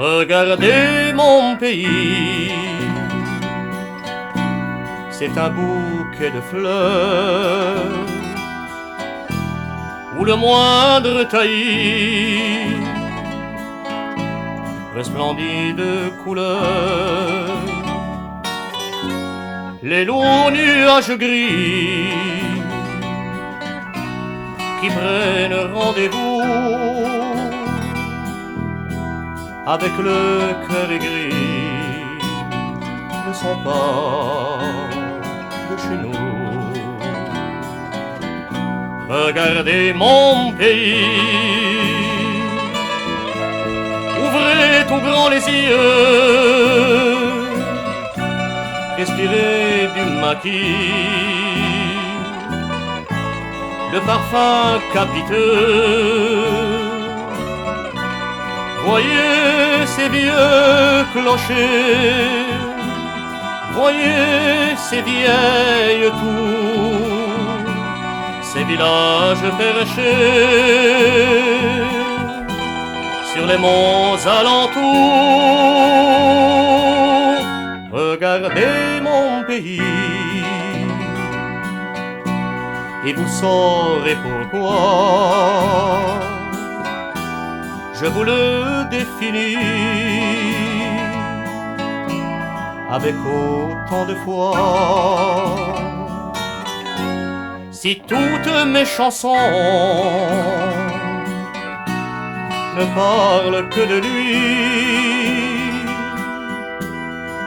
Regardez mon pays, c'est un bouquet de fleurs où le moindre taillis resplendit de couleurs. Les lourds nuages gris qui prennent rendez-vous avec le cœur aigri ne sont pas de chez nous. Regardez mon pays, ouvrez tout grand les yeux, respirez du maquis, le parfum capiteux. Voyez ces vieux clochers, voyez ces vieilles tours, ces villages perchés sur les monts alentours. Regardez mon pays et vous saurez pourquoi je vous le définis avec autant de foi. Si toutes mes chansons ne parlent que de lui,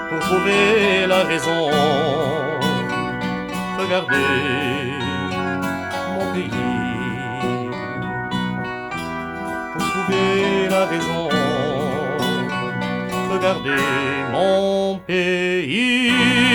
pour trouver la raison, regardez mon pays. Pour trouver la raison, regardez mon pays.